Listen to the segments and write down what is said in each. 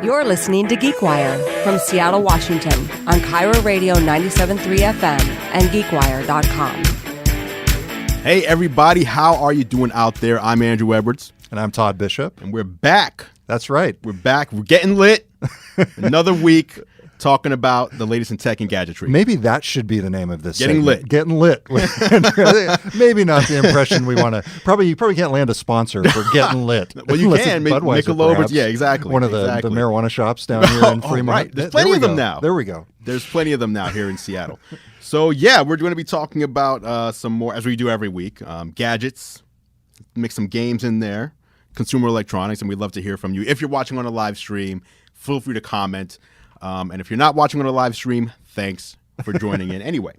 You're listening to GeekWire from Seattle, Washington on Cairo Radio 97.3 FM and GeekWire.com. Hey, everybody. How are you doing out there? I'm Andru Edwards. And I'm Todd Bishop. And we're back. That's right. We're back. We're getting lit. Another week talking about the latest in tech and gadgetry. Maybe that should be the name of this Getting segment. lit. Getting lit. Maybe not the impression we want to. You probably can't land a sponsor for getting lit. Well, you can. Michelob. Yeah, exactly. One of the marijuana shops down here in Fremont. Right. There's plenty of them now. There we go. There's plenty of them now here in Seattle. So, yeah, we're going to be talking about some more, as we do every week, gadgets, mix some games in there, consumer electronics, and we'd love to hear from you. If you're watching on a live stream, feel free to comment. And if you're not watching on a live stream, thanks for joining in anyway.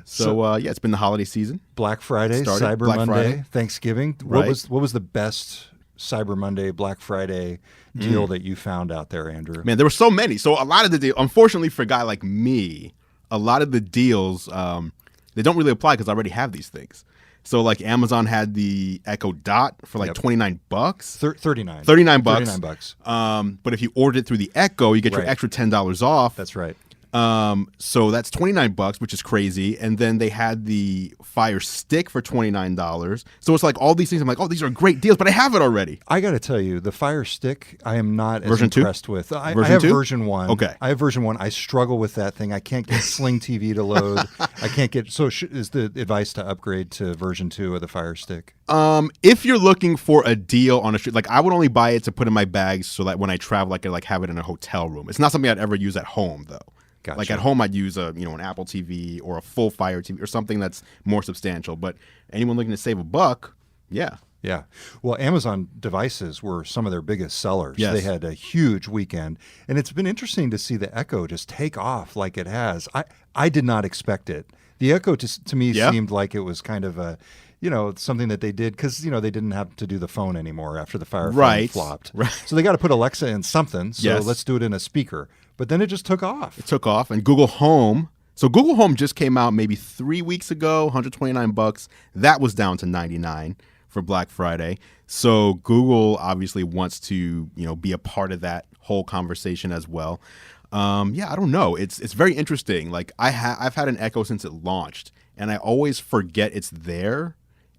So it's been the holiday season. Black Friday, Cyber Monday, Thanksgiving. Right. What was the best Cyber Monday, Black Friday deal that you found out there, Andrew? Man, there were so many. So a lot of the deals, unfortunately for a guy like me, a lot of the deals, they don't really apply because I already have these things. So like Amazon had the Echo Dot for like $29. $39. $39. But if you order it through the Echo, you get your extra $10 off. That's right. So that's $29, which is crazy. And then they had the Fire Stick for $29. So it's like all these things. I'm like, oh, these are great deals, but I have it already. I got to tell you, the Fire Stick, I am not as version impressed 2? With. I version have 2? version 1. Okay. I have version 1. I struggle with that thing. I can't get Sling TV to load. I can't get. So is the advice to upgrade to version 2 of the Fire Stick? If you're looking for a deal on a street, like I would only buy it to put in my bags so that when I travel, I could like have it in a hotel room. It's not something I'd ever use at home though. Gotcha. Like at home, I'd use an Apple TV or a full Fire TV or something that's more substantial. But anyone looking to save a buck, yeah. Yeah. Well, Amazon devices were some of their biggest sellers. Yes. They had a huge weekend. And it's been interesting to see the Echo just take off like it has. I did not expect it. The Echo to me seemed like it was kind of a, something that they did because, they didn't have to do the phone anymore after the Fire phone flopped. Right. So they got to put Alexa in something. So let's do it in a speaker. But then it just took off. It took off. And Google Home. So Google Home just came out maybe 3 weeks ago, $129. That was down to $99 for Black Friday. So Google obviously wants to, be a part of that whole conversation as well. I don't know. It's very interesting. Like I've had an Echo since it launched, and I always forget it's there.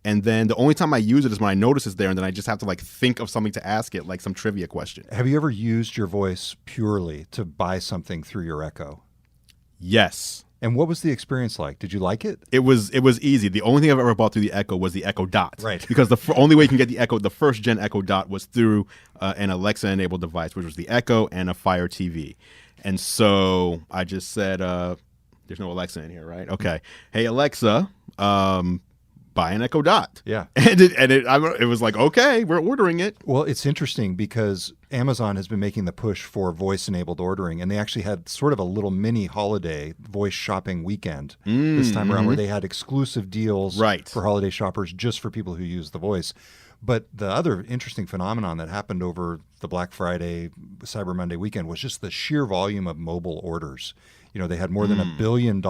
And then the only time I use it is when I notice it's there, and then I just have to like think of something to ask it, like some trivia question. Have you ever used your voice purely to buy something through your Echo? Yes. And what was the experience like? Did you like it? It was easy. The only thing I've ever bought through the Echo was the Echo Dot. Right. Because the only way you can get the Echo, the first gen Echo Dot, was through an Alexa-enabled device, which was the Echo and a Fire TV. And so I just said, there's no Alexa in here, right? Okay. Hey, Alexa, buy an Echo Dot. Yeah. And it was like, okay, we're ordering it. Well, it's interesting because Amazon has been making the push for voice-enabled ordering, and they actually had sort of a little mini holiday voice shopping weekend this time around where they had exclusive deals for holiday shoppers just for people who use the voice. But the other interesting phenomenon that happened over the Black Friday, Cyber Monday weekend was just the sheer volume of mobile orders. They had more than $1 billion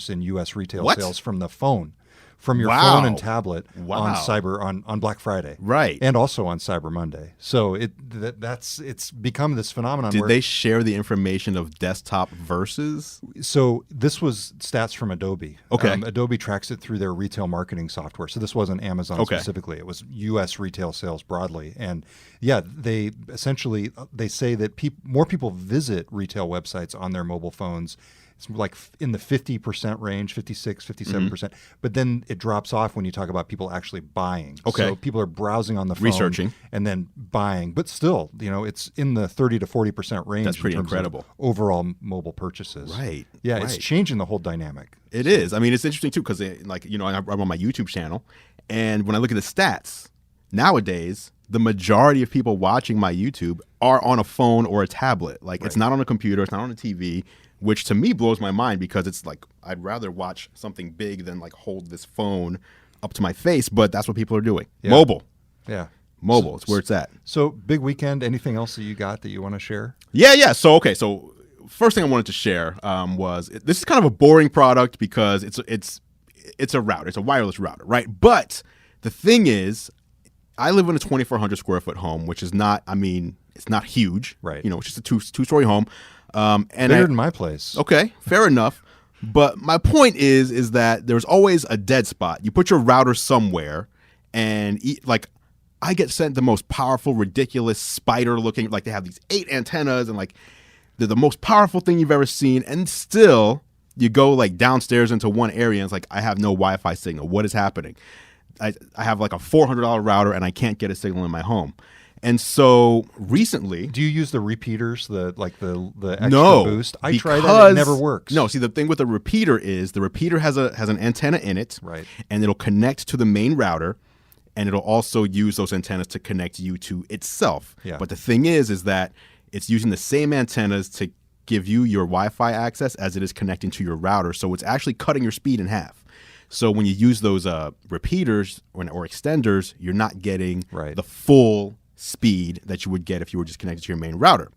in U.S. retail sales from the phone. From your phone and tablet on Black Friday, right, and also on Cyber Monday. So it's become this phenomenon. Did they share the information of desktop versus? So this was stats from Adobe. Okay, Adobe tracks it through their retail marketing software. So this wasn't Amazon specifically; it was U.S. retail sales broadly. And they essentially say that more people visit retail websites on their mobile phones. It's like in the 50% range, 56, 57%. But then it drops off when you talk about people actually buying. Okay. So people are browsing on the phone. Researching. And then buying. But still, it's in the 30 to 40% range. That's pretty in terms incredible. Of overall mobile purchases. Right. Yeah, right. It's changing the whole dynamic. It is. I mean, it's interesting, too, because, I'm on my YouTube channel. And when I look at the stats, nowadays, the majority of people watching my YouTube are on a phone or a tablet. Like, it's not on a computer. It's not on a TV. Which to me blows my mind because it's like I'd rather watch something big than like hold this phone up to my face, but that's what people are doing. Yeah. Mobile. Yeah. Mobile. It's where it's at. So big weekend. Anything else that you got that you want to share? Yeah. So first thing I wanted to share was this is kind of a boring product because it's a router. It's a wireless router, right? But the thing is, I live in a 2,400 square foot home, which is not, It's not huge. Right. It's just a two-story home. And bigger than my place. Okay, fair enough. But my point is that there's always a dead spot. You put your router somewhere, and I get sent the most powerful, ridiculous spider-looking. Like they have these 8 antennas, and like they're the most powerful thing you've ever seen. And still, you go like downstairs into one area, and it's like I have no Wi-Fi signal. What is happening? I have like a $400 router, and I can't get a signal in my home. And so recently, do you use the repeaters, the extra boost? I try that; it never works. No, see, the thing with the repeater is the repeater has an antenna in it, right? And it'll connect to the main router, and it'll also use those antennas to connect you to itself. Yeah. But the thing is that it's using the same antennas to give you your Wi-Fi access as it is connecting to your router. So it's actually cutting your speed in half. So when you use those repeaters or extenders, you're not getting the full speed that you would get if you were just connected to your main router.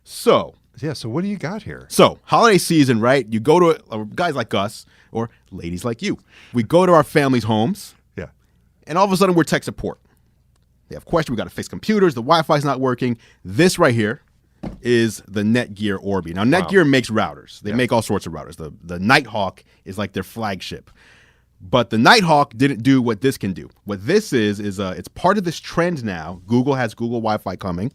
So what do you got here? So holiday season, right? You go to guys like us or ladies like you. We go to our families' homes. Yeah. And all of a sudden we're tech support. They have questions. We got to fix computers. The Wi-Fi's not working. This right here is the Netgear Orbi. Now Netgear makes routers. They make all sorts of routers. The Nighthawk is like their flagship. But the Nighthawk didn't do what this can do. What this is it's part of this trend now. Google has Google Wi-Fi coming.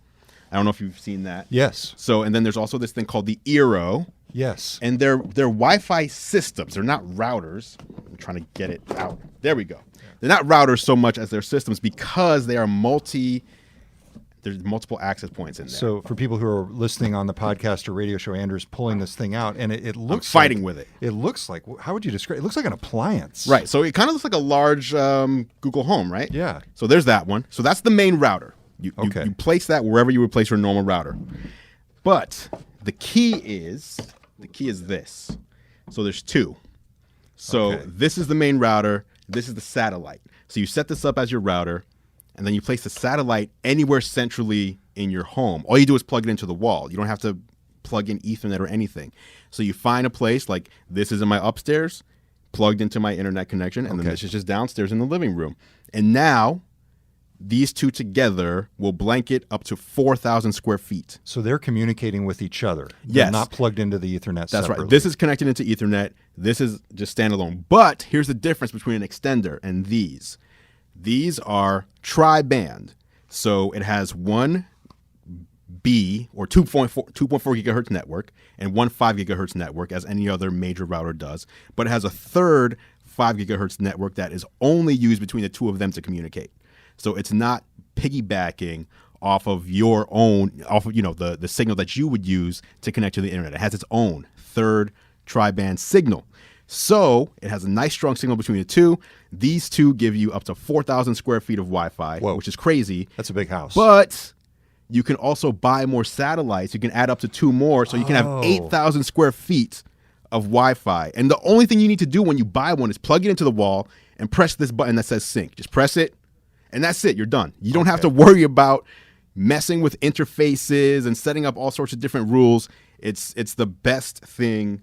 I don't know if you've seen that. Yes. So, and then there's also this thing called the Eero. Yes. And they're Wi-Fi systems. They're not routers. I'm trying to get it out. There we go. Yeah. They're not routers so much as they're systems because they are there's multiple access points in there. So for people who are listening on the podcast or radio show, Andrew's pulling this thing out, and it looks fighting with it. It looks like, how would you describe it? It looks like an appliance. Right. So it kind of looks like a large Google Home, right? Yeah. So there's that one. So that's the main router. You place that wherever you would place your normal router. But the key is this. So there's 2. So this is the main router. This is the satellite. So you set this up as your router. And then you place the satellite anywhere centrally in your home. All you do is plug it into the wall. You don't have to plug in Ethernet or anything. So you find a place like this is in my upstairs, plugged into my internet connection, and then this is just downstairs in the living room. And now these two together will blanket up to 4,000 square feet. So they're communicating with each other. Yes. They're not plugged into the Ethernet separately. That's right. This is connected into Ethernet. This is just standalone. But here's the difference between an extender and these. These are tri-band, so it has one B or 2.4 gigahertz network and one 5 gigahertz network, as any other major router does. But it has a third 5 gigahertz network that is only used between the two of them to communicate. So it's not piggybacking off of your own, the signal that you would use to connect to the internet. It has its own third tri-band signal. So it has a nice strong signal between the two. These two give you up to 4,000 square feet of Wi-Fi, which is crazy. That's a big house. But you can also buy more satellites. You can add up to 2 more. So you can have 8,000 square feet of Wi-Fi. And the only thing you need to do when you buy one is plug it into the wall and press this button that says sync. Just press it, and that's it. You're done. You don't have to worry about messing with interfaces and setting up all sorts of different rules. It's the best thing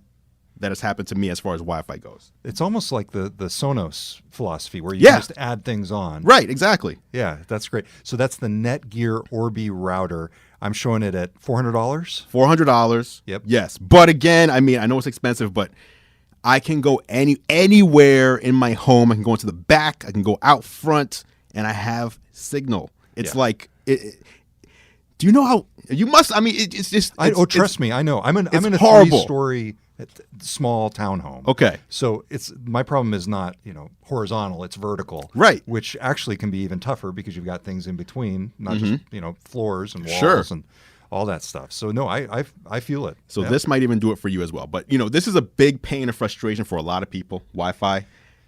that has happened to me as far as Wi-Fi goes. It's almost like the Sonos philosophy where you just add things on. Right, exactly. Yeah, that's great. So that's the Netgear Orbi router. I'm showing it at $400? $400. Yep. Yes. But again, I mean, I know it's expensive, but I can go anywhere in my home. I can go into the back. I can go out front, and I have signal. It's like... do you know how... You must... I mean, it's just... trust me, I know. I'm in a 3-story... small townhome. Okay. So my problem is not, horizontal, it's vertical. Right. Which actually can be even tougher because you've got things in between, not just, floors and walls and all that stuff. So no, I feel it. So this might even do it for you as well. But this is a big pain and frustration for a lot of people, Wi-Fi.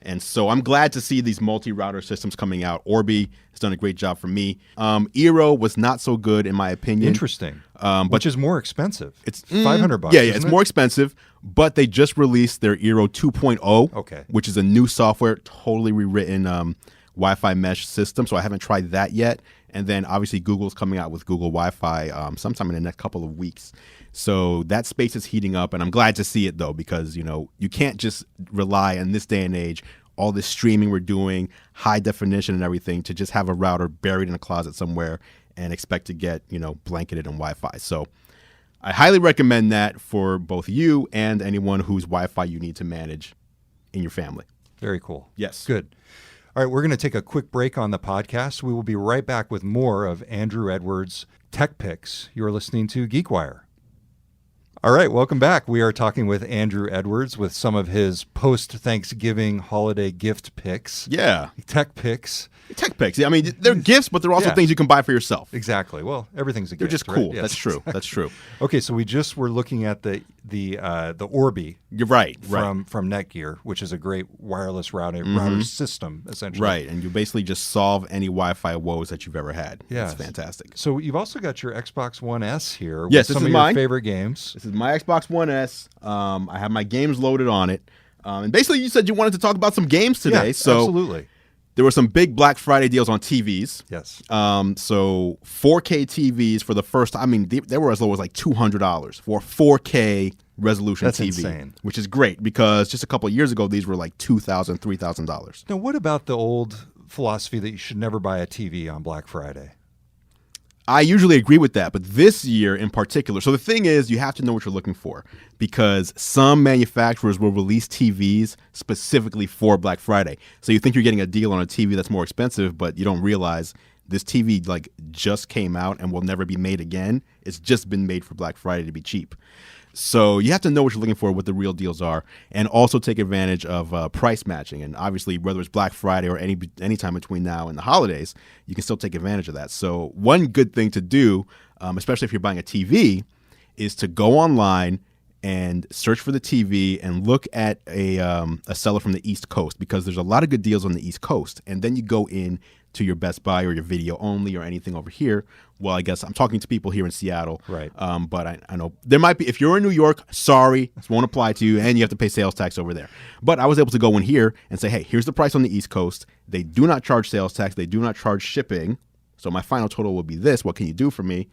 And so I'm glad to see these multi-router systems coming out. Orbi has done a great job for me. Eero was not so good in my opinion. Interesting. Which is more expensive. It's $500. Yeah, it's more expensive. But they just released their Eero 2.0, which is a new software, totally rewritten Wi-Fi mesh system. So I haven't tried that yet. And then obviously Google's coming out with Google Wi-Fi sometime in the next couple of weeks. So that space is heating up, and I'm glad to see it though, because you can't just rely in this day and age, all this streaming we're doing, high definition and everything, to just have a router buried in a closet somewhere and expect to get, blanketed in Wi-Fi. So I highly recommend that for both you and anyone whose Wi-Fi you need to manage in your family. Very cool. Yes. Good. All right, we're going to take a quick break on the podcast. We will be right back with more of Andru Edwards' Tech Picks. You're listening to GeekWire. All right, welcome back. We are talking with Andru Edwards with some of his post-Thanksgiving holiday gift picks. Yeah. Tech picks. Tech picks. I mean, they're gifts, but they're also things you can buy for yourself. Exactly. Well, everything's a gift. They're just cool. Right? Yes, That's true. exactly. That's true. Okay, so we just were looking at the Orbi. You're right. From Netgear, which is a great wireless router system, essentially. Right, and you basically just solve any Wi-Fi woes that you've ever had. Yeah, it's fantastic. So you've also got your Xbox One S here. Yes, with some of your favorite games. This is my Xbox One S. I have my games loaded on it, and basically you said you wanted to talk about some games today. Yeah, so absolutely. There were some big Black Friday deals on TVs. Yes. So 4K TVs for the first time. I mean, they were as low as like $200 for 4K resolution That's TV. Insane. Which is great because just a couple of years ago, these were like $2,000, $3,000. Now, what about the old philosophy that you should never buy a TV on Black Friday? I usually agree with that, but this year in particular, so the thing is you have to know what you're looking for because some manufacturers will release TVs specifically for Black Friday. So you think you're getting a deal on a TV that's more expensive, but you don't realize this TV like just came out and will never be made again. It's just been made for Black Friday to be cheap. So you have to know what you're looking for, what the real deals are, and also take advantage of price matching. And obviously, whether it's Black Friday or any time between now and the holidays, you can still take advantage of that. So one good thing to do, especially if you're buying a TV, is to go online and search for the TV and look at a seller from the East Coast because there's a lot of good deals on the East Coast. And then you go in to your Best Buy or your Video Only or anything over here. Well, I guess I'm talking to people here in Seattle. Right. But I know there might be, if you're in New York, sorry, this won't apply to you and you have to pay sales tax over there. But I was able to go in here and say, hey, here's the price on the East Coast. They do not charge sales tax. They do not charge shipping. So my final total will be this. What can you do for me?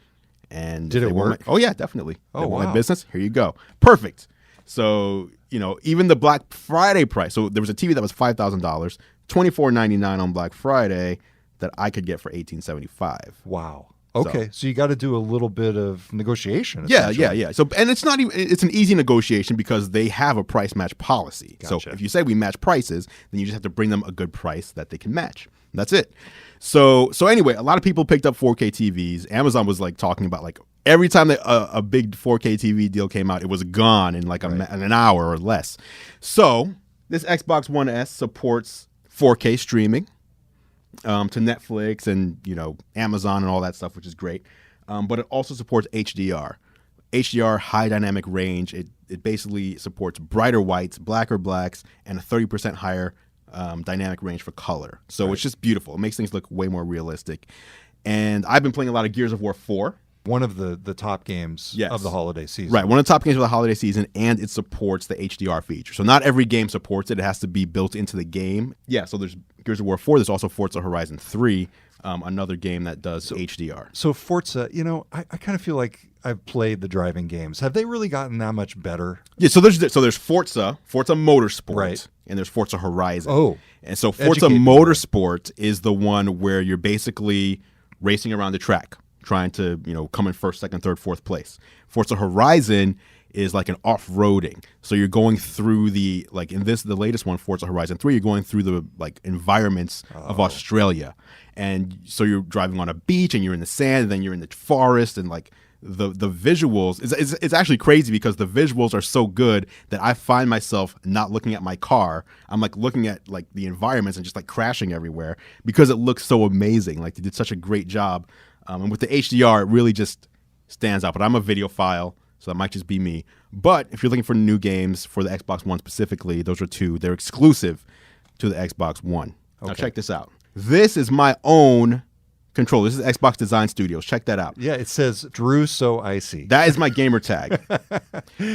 And did it work? Oh, yeah, definitely. Oh, wow. My business, here you go. Perfect. So, even the Black Friday price. So there was a TV that was $5,000, $24.99 on Black Friday that I could get for $18.75. Wow. Okay, so you got to do a little bit of negotiation. Yeah. So, and it's not even, it's an easy negotiation because they have a price match policy. Gotcha. So if you say we match prices, then you just have to bring them a good price that they can match. That's it. So anyway, a lot of people picked up 4K TVs. Amazon was like talking about like every time that a big 4K TV deal came out, it was gone in like an hour or less. So this Xbox One S supports 4K streaming. To Netflix and Amazon and all that stuff, which is great. But it also supports HDR. HDR, high dynamic range. It basically supports brighter whites, blacker blacks, and a 30% higher dynamic range for color. So It's just beautiful. It makes things look way more realistic. And I've been playing a lot of Gears of War 4. One of the top games of the holiday season. Right, one of the top games of the holiday season, and it supports the HDR feature. So not every game supports it. It has to be built into the game. Yeah, so there's Gears of War 4. There's also Forza Horizon 3, another game that does HDR. So Forza, I kind of feel like I've played the driving games. Have they really gotten that much better? Yeah, so there's Forza Motorsport, right, and there's Forza Horizon. Oh. And so Forza Motorsport is the one where you're basically racing around the track, trying to, come in first, second, third, fourth place. Forza Horizon is like an off-roading. So you're going through the latest one, Forza Horizon 3, you're going through the environments of Australia. And so you're driving on a beach and you're in the sand and then you're in the forest and the visuals, it's actually crazy because the visuals are so good that I find myself not looking at my car. I'm looking at the environments and just crashing everywhere because it looks so amazing. They did such a great job. And with the HDR, it really just stands out. But I'm a videophile, so that might just be me. But if you're looking for new games for the Xbox One specifically, those are two. They're exclusive to the Xbox One. Okay. Now check this out. This is my own controller. This is Xbox Design Studios. Check that out. Yeah, it says Drew So Icy. That is my gamer tag.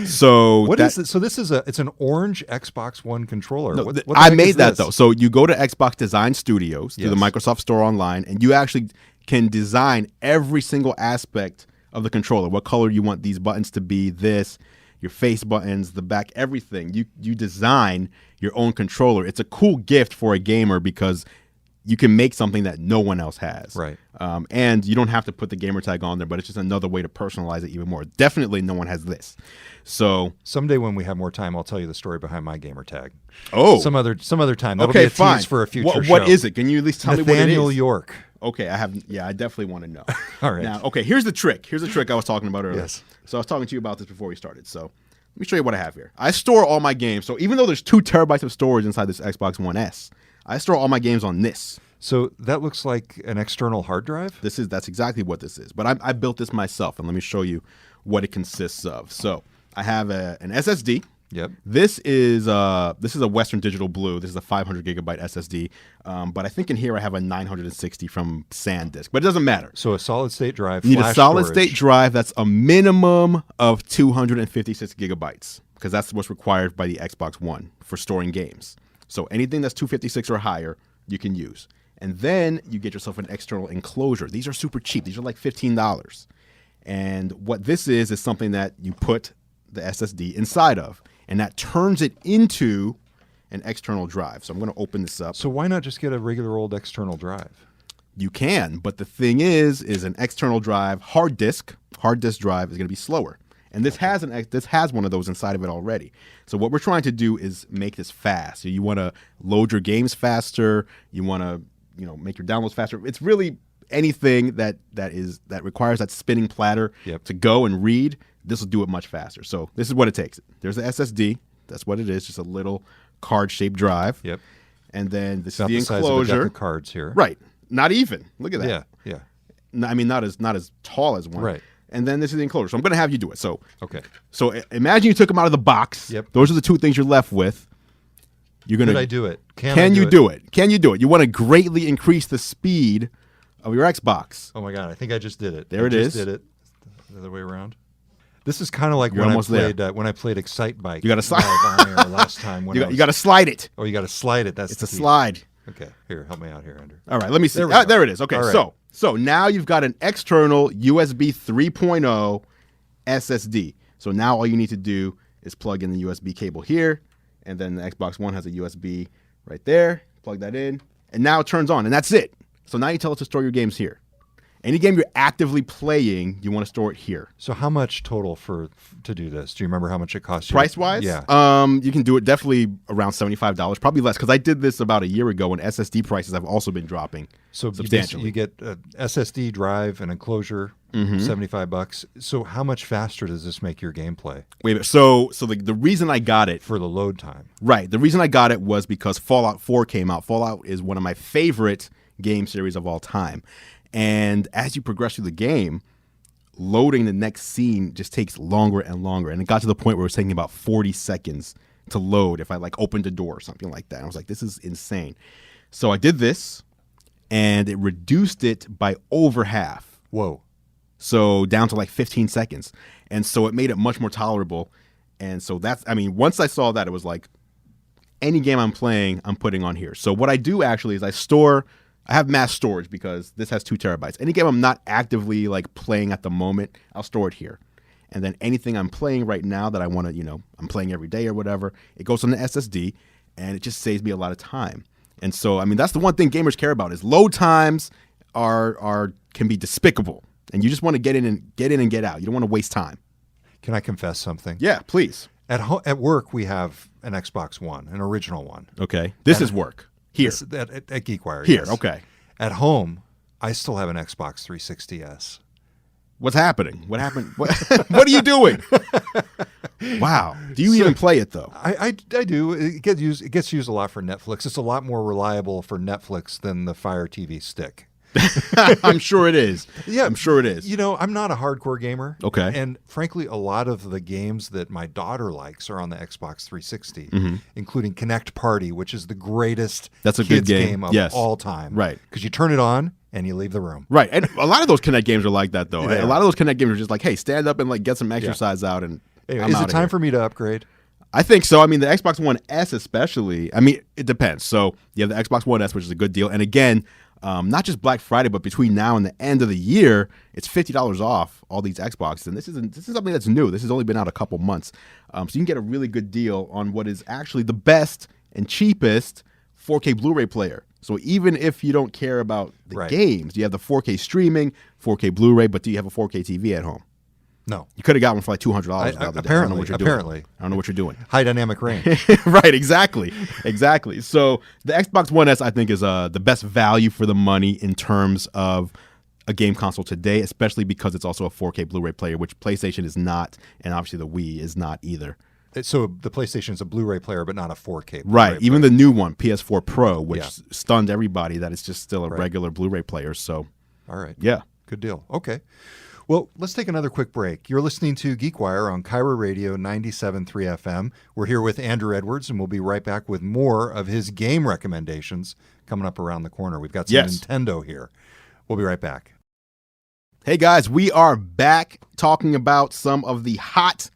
So what is it? So this is it's an orange Xbox One controller. No, what I made that though. So you go to Xbox Design Studios through the Microsoft Store online, and you actually can design every single aspect of the controller. What color you want these buttons to be, your face buttons, the back, everything. You design your own controller. It's a cool gift for a gamer because you can make something that no one else has. Right. And you don't have to put the gamer tag on there, but it's just another way to personalize it even more. Definitely no one has this. So someday when we have more time, I'll tell you the story behind my gamer tag. Oh. Some other time. That'll okay, be a fine. tease for a future show. What is it? Can you at least tell me what it is? Nathaniel York. Okay, I definitely want to know. All right. Now, okay, here's the trick. Here's the trick I was talking about earlier. Yes. So I was talking to you about this before we started. So let me show you what I have here. I store all my games. So even though there's 2 terabytes of storage inside this Xbox One S, I store all my games on this. So that looks like an external hard drive? That's exactly what this is. But I built this myself, and let me show you what it consists of. So I have an SSD. Yep. This is a Western Digital Blue. This is a 500 gigabyte SSD. But I think in here I have a 960 from SanDisk. But it doesn't matter. So a solid state drive. You need flash a solid storage. state drive that's a minimum of 256 gigabytes because that's what's required by the Xbox One for storing games. So anything that's 256 or higher, you can use. And then you get yourself an external enclosure. These are super cheap. These are like $15. And what this is something that you put the SSD inside of, and that turns it into an external drive. So I'm going to open this up. So why not just get a regular old external drive? You can, but the thing is an external drive, hard disk drive is going to be slower. And this has one of those inside of it already. So what we're trying to do is make this fast. So you want to load your games faster. You want to, make your downloads faster. It's really anything that requires that spinning platter to go and read. This will do it much faster. So this is what it takes. There's the SSD. That's what it is. Just a little card-shaped drive. Yep. And then this About is the the size of a enclosure. deck of cards here. Right. Not even. Look at that. Yeah. I mean, not as tall as one. Right. And then this is the enclosure. So I'm going to have you do it. So Okay. So imagine you took them out of the box. Yep. Those are the 2 things you're left with. You're going to. Could I do it? Can you do it? Can you do it? You want to greatly increase the speed of your Xbox. Oh my God! I think I just did it. There it is. Did it the other way around. This is kind of like You're when almost I played Excite Bike. You got to slide on air last time. You got to slide it. Oh, you got to slide it. It's a slide. Okay, here, help me out here, Andrew. All right, let me see. There There it is. Okay, right. so now you've got an external USB 3.0 SSD. So now all you need to do is plug in the USB cable here, and then the Xbox One has a USB right there. Plug that in, and now it turns on, and that's it. So now you tell it to store your games here. Any game you're actively playing, you want to store it here. So how much total to do this? Do you remember how much it cost you? Price-wise? Yeah. You can do it definitely around $75, probably less, because I did this about a year ago when SSD prices have also been dropping substantially. You get a SSD drive, an enclosure, $75. So how much faster does this make your gameplay? Wait a minute. So the reason I got it... For the load time. Right. The reason I got it was because Fallout 4 came out. Fallout is one of my favorite game series of all time. And as you progress through the game, loading the next scene just takes longer and longer. And it got to the point where it was taking about 40 seconds to load if I opened a door or something like that. I was like, this is insane. So I did this, and it reduced it by over half. Whoa. So down to 15 seconds. And so it made it much more tolerable. And so once I saw that, it was like, any game I'm playing, I'm putting on here. So what I do actually is I have mass storage because this has 2 terabytes. Any game I'm not actively playing at the moment, I'll store it here. And then anything I'm playing right now that I want to, I'm playing every day or whatever, it goes on the SSD, and it just saves me a lot of time. And so, that's the one thing gamers care about is load times can be despicable, and you just want to get in and get out. You don't want to waste time. Can I confess something? Yeah, please. At work, we have an Xbox One, an original one. Okay, this is work. Here. At GeekWire. Here, yes. Okay. At home, I still have an Xbox 360S. What's happening? What happened? What are you doing? Wow. Do you even play it, though? I do. It gets used a lot for Netflix. It's a lot more reliable for Netflix than the Fire TV stick. I'm sure it is. Yeah. I'm sure it is. I'm not a hardcore gamer. Okay. And frankly, a lot of the games that my daughter likes are on the Xbox 360, including Connect Party, which is the greatest That's a kids good game of all time. Right. Because you turn it on and you leave the room. Right. And a lot of those Connect games are like that, though. Yeah. A lot of those Connect games are just hey, stand up and get some exercise out. And anyway, is it time for me to upgrade? I think so. The Xbox One S especially, it depends. So you have the Xbox One S, which is a good deal. And again, not just Black Friday, but between now and the end of the year, it's $50 off all these Xboxes. And this is something that's new. This has only been out a couple months. So you can get a really good deal on what is actually the best and cheapest 4K Blu-ray player. So even if you don't care about the games, you have the 4K streaming, 4K Blu-ray, but do you have a 4K TV at home? No. You could have got one for like $200 the other day. Apparently. I don't know what you're doing. High dynamic range. Right, exactly. So the Xbox One S, I think, is the best value for the money in terms of a game console today, especially because it's also a 4K Blu-ray player, which PlayStation is not, and obviously the Wii is not either. So the PlayStation is a Blu-ray player, but not a 4K Blu-ray Right. Even player. the new one, PS4 Pro, which stunned everybody that it's just still a regular Blu-ray player. So, all right. Yeah. Good deal. Okay. Well, let's take another quick break. You're listening to GeekWire on Cairo Radio 97.3 FM. We're here with Andru Edwards, and we'll be right back with more of his game recommendations coming up around the corner. We've got some Nintendo here. We'll be right back. Hey, guys, we are back talking about some of the hot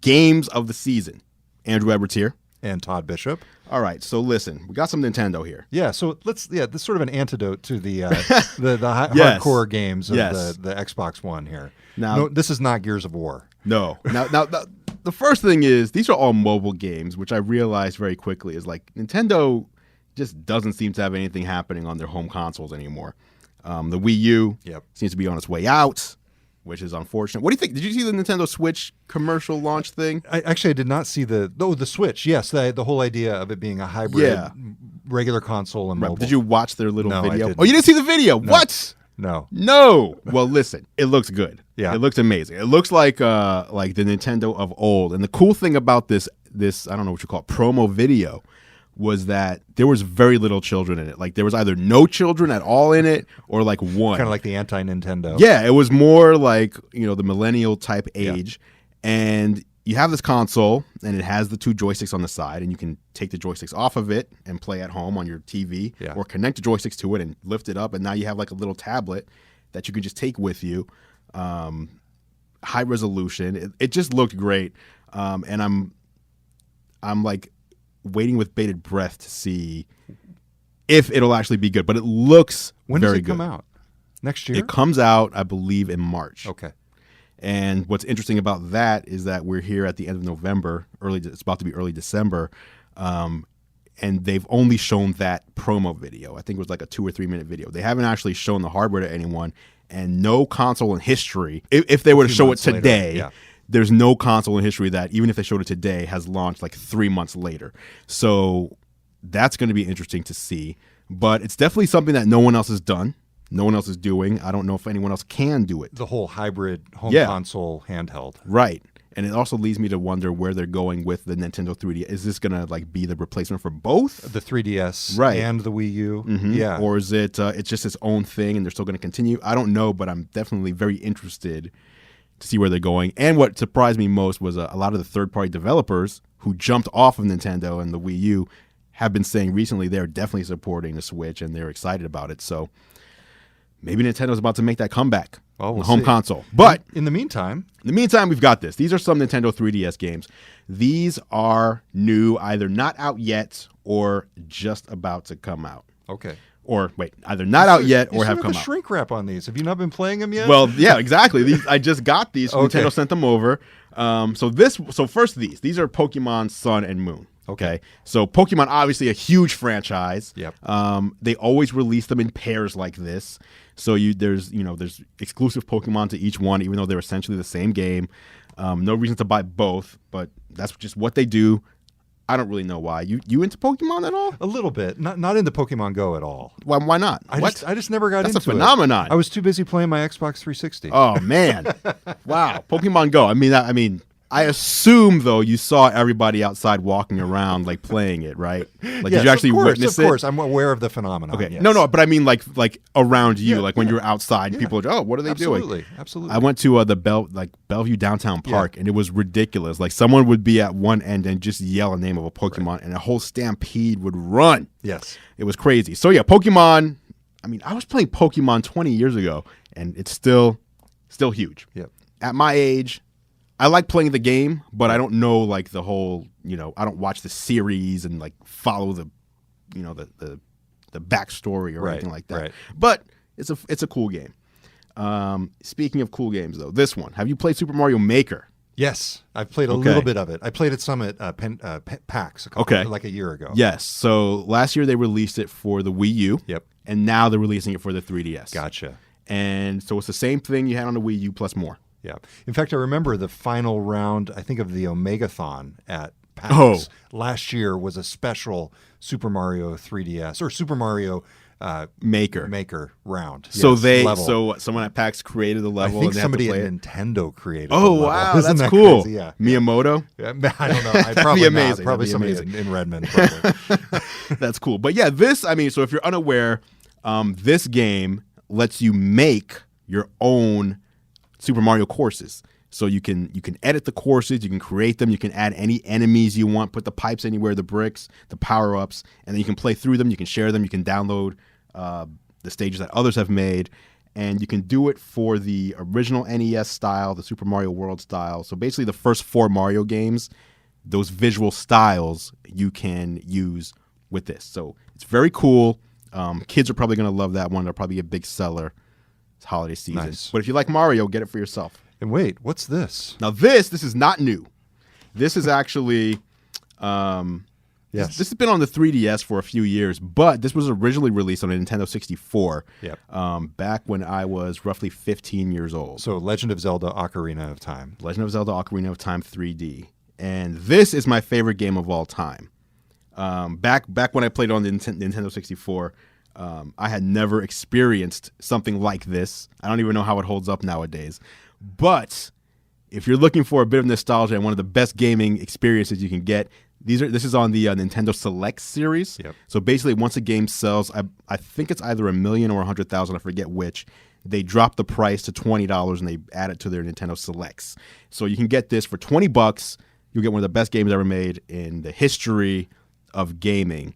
games of the season. Andru Edwards here. And Todd Bishop. All right, so listen, we got some Nintendo here. Yeah, so this is sort of an antidote to the hardcore games of the Xbox One here. Now, no, this is not Gears of War. No. Now, the first thing is these are all mobile games, which I realized very quickly is like Nintendo just doesn't seem to have anything happening on their home consoles anymore. The Wii U seems to be on its way out, which is unfortunate. What do you think? Did you see the Nintendo Switch commercial launch thing? I did not see the Switch. Yes, the whole idea of it being a hybrid, regular console and mobile. Did you watch their little video? I didn't. Oh, you didn't see the video? No. What? No. Well, listen, it looks good. Yeah, it looks amazing. It looks like the Nintendo of old. And the cool thing about this I don't know what you call it, promo video, was that there was very little children in it. Like there was either no children at all in it or like one. Kind of like the anti-Nintendo. Yeah, it was more like, the millennial type age. Yeah. And you have this console and it has the two joysticks on the side and you can take the joysticks off of it and play at home on your TV or connect the joysticks to it and lift it up. And now you have like a little tablet that you can just take with you. High resolution. It just looked great. And I'm like waiting with bated breath to see if it'll actually be good. But it looks very good. When does it come out? Next year? It comes out, I believe, in March. Okay. And what's interesting about that is that we're here at the end of November. It's about to be early December. And they've only shown that promo video. I think it was like a 2 or 3 minute video. They haven't actually shown the hardware to anyone. And no console in history, if they were to show it today, there's no console in history that, even if they showed it today, has launched like 3 months later. So that's going to be interesting to see. But it's definitely something that no one else has done. No one else is doing. I don't know if anyone else can do it. The whole hybrid home console handheld. Right. And it also leads me to wonder where they're going with the Nintendo 3DS. Is this going to like be the replacement for both? The 3DS and the Wii U? Mm-hmm. Yeah. Or is it it's just its own thing and they're still going to continue? I don't know, but I'm definitely very interested to see where they're going. And what surprised me most was a lot of the third-party developers who jumped off of Nintendo and the Wii U have been saying recently they're definitely supporting the Switch and they're excited about it. So maybe Nintendo's about to make that comeback on the home console. But in the meantime, we've got this. These are some Nintendo 3DS games. These are new, either not out yet or just about to come out. Okay. Or wait, either not out yet or have come out. You shrink wrap on these. Have you not been playing them yet? Well, yeah, exactly. I just got these. Nintendo sent them over. So first these are Pokemon Sun and Moon. Okay. So Pokemon, obviously a huge franchise. Yep. They always release them in pairs like this. So there's exclusive Pokemon to each one, even though they're essentially the same game. No reason to buy both, but that's just what they do. I don't really know why. You into Pokemon at all? A little bit. Not into Pokemon Go at all. Why not? I just never got into it. That's a phenomenon. I was too busy playing my Xbox 360. Oh man. Wow. Pokemon Go. I mean, I assume though you saw everybody outside walking around like playing it, right? Like yes, did you actually witness it? Of course, I'm aware of the phenomenon. Okay. Yes. No, but I mean like around you, like when you're outside, people are, what are they doing? Absolutely. I went to the Bellevue Downtown Park and it was ridiculous. Like someone would be at one end and just yell a name of a Pokemon and a whole stampede would run. Yes. It was crazy. So yeah, Pokemon, I mean, I was playing Pokemon 20 years ago and it's still huge. Yep. At my age, I like playing the game, but I don't know like the whole, I don't watch the series and like follow the backstory or anything like that. Right. But it's a cool game. Speaking of cool games though, this one, have you played Super Mario Maker? Yes, I've played a little bit of it. I played it some at PAX like a year ago. Yes. So last year they released it for the Wii U. Yep. And now they're releasing it for the 3DS. Gotcha. And so it's the same thing you had on the Wii U plus more. Yeah. In fact, I remember the final round, I think, of the Omegathon at PAX last year was a special Super Mario 3DS or Super Mario Maker round. So so someone at PAX created the level. I think and somebody at it? Nintendo created. Oh the wow, level. that's cool. Crazy? Yeah. Miyamoto. Yeah, I don't know. I probably amazing. Not. Probably somebody in Redmond. Probably. That's cool. But yeah, so if you're unaware, this game lets you make your own Super Mario courses. So you can edit the courses, you can create them, you can add any enemies you want, put the pipes anywhere, the bricks, the power-ups, and then you can play through them, you can share them, you can download the stages that others have made, and you can do it for the original NES style, the Super Mario World style. So basically the first 4 Mario games, those visual styles you can use with this. So it's very cool. Kids are probably going to love that one. It'll probably be a big seller. It's holiday season. Nice. But if you like Mario, get it for yourself. And wait, what's this? Now this is not new. This is actually, this has been on the 3DS for a few years, but this was originally released on a Nintendo 64 back when I was roughly 15 years old. So Legend of Zelda Ocarina of Time. Legend of Zelda Ocarina of Time 3D. And this is my favorite game of all time. Back when I played on the Nintendo 64, I had never experienced something like this. I don't even know how it holds up nowadays. But if you're looking for a bit of nostalgia and one of the best gaming experiences you can get, this is on the Nintendo Select series. Yep. So basically, once a game sells, I think it's either 1 million or 100,000, I forget which, they drop the price to $20 and they add it to their Nintendo Selects. So you can get this for $20. You'll get one of the best games ever made in the history of gaming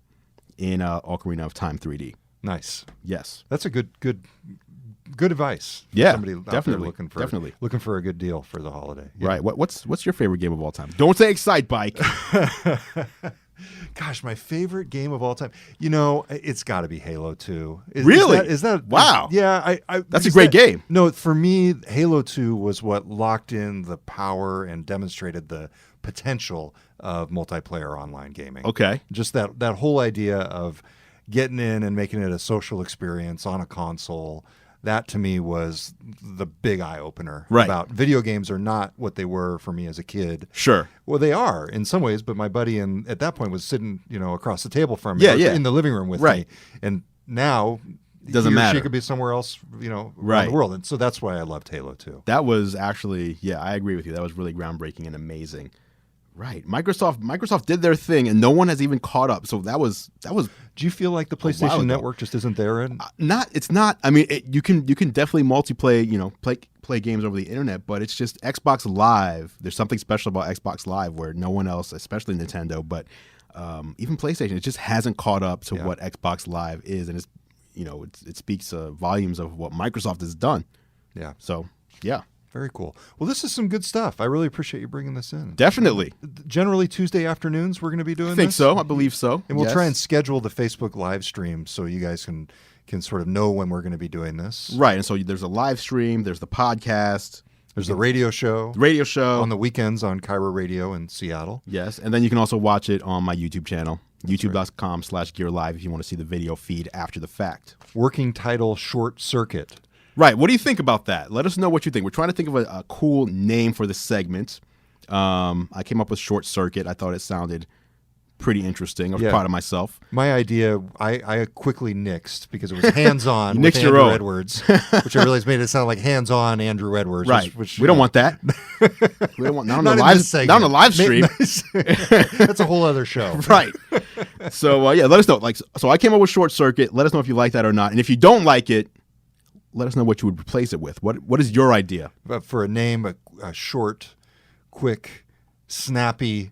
in Ocarina of Time 3D. Nice. Yes. That's a good advice. Yeah, somebody out definitely. there looking for a good deal for the holiday. Yeah. Right. What's your favorite game of all time? Don't say Excite Bike. Gosh, my favorite game of all time. You know, it's got to be Halo 2. Really? Is that wow? Yeah, that's a great game. No, for me, Halo 2 was what locked in the power and demonstrated the potential of multiplayer online gaming. Okay. Just that whole idea of getting in and making it a social experience on a console. That to me was the big eye opener about video games are not what they were for me as a kid. Sure. Well, they are in some ways, but my buddy at that point was sitting, across the table from me, in the living room with me, and now it doesn't matter. She could be somewhere else, around the world, and so that's why I loved Halo 2. That was actually, I agree with you. That was really groundbreaking and amazing. Right. Microsoft did their thing, and no one has even caught up. So that was. Do you feel like the PlayStation Network just isn't there? It's not. I mean, you can definitely multiplayer. Play games over the internet, but it's just Xbox Live. There's something special about Xbox Live where no one else, especially Nintendo, but even PlayStation, it just hasn't caught up to what Xbox Live is, and it speaks volumes of what Microsoft has done. Yeah. So yeah. Very cool. Well, this is some good stuff. I really appreciate you bringing this in. Definitely. Generally, Tuesday afternoons, we're going to be doing this? I think so. I believe so. And we'll try and schedule the Facebook live stream so you guys can sort of know when we're going to be doing this. Right. And so there's a live stream. There's the podcast. There's the radio show. On the weekends on Cairo Radio in Seattle. Yes. And then you can also watch it on my YouTube channel, youtube.com/GearLive if you want to see the video feed after the fact. Working title, Short Circuit. Right. What do you think about that? Let us know what you think. We're trying to think of a cool name for the segment. I came up with Short Circuit. I thought it sounded pretty interesting. I was proud of myself. My idea, I quickly nixed because it was hands-on with Andru Edwards, which I realized made it sound like hands-on Andru Edwards. Right. Which we don't want that. We don't want not on the live stream. That's a whole other show. Right. So let us know. So I came up with Short Circuit. Let us know if you like that or not. And if you don't like it, let us know what you would replace it with. What is your idea? For a name, a short, quick, snappy,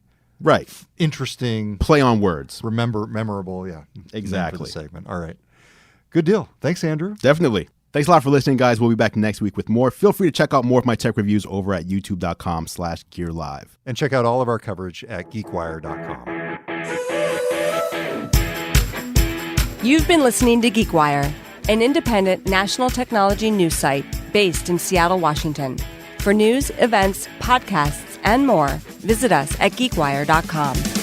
interesting, play on words, memorable. Yeah, exactly. For the segment. All right, good deal. Thanks, Andrew. Definitely. Thanks a lot for listening, guys. We'll be back next week with more. Feel free to check out more of my tech reviews over at youtube.com/GearLive. And check out all of our coverage at geekwire.com. You've been listening to GeekWire, an independent national technology news site based in Seattle, Washington. For news, events, podcasts, and more, visit us at geekwire.com.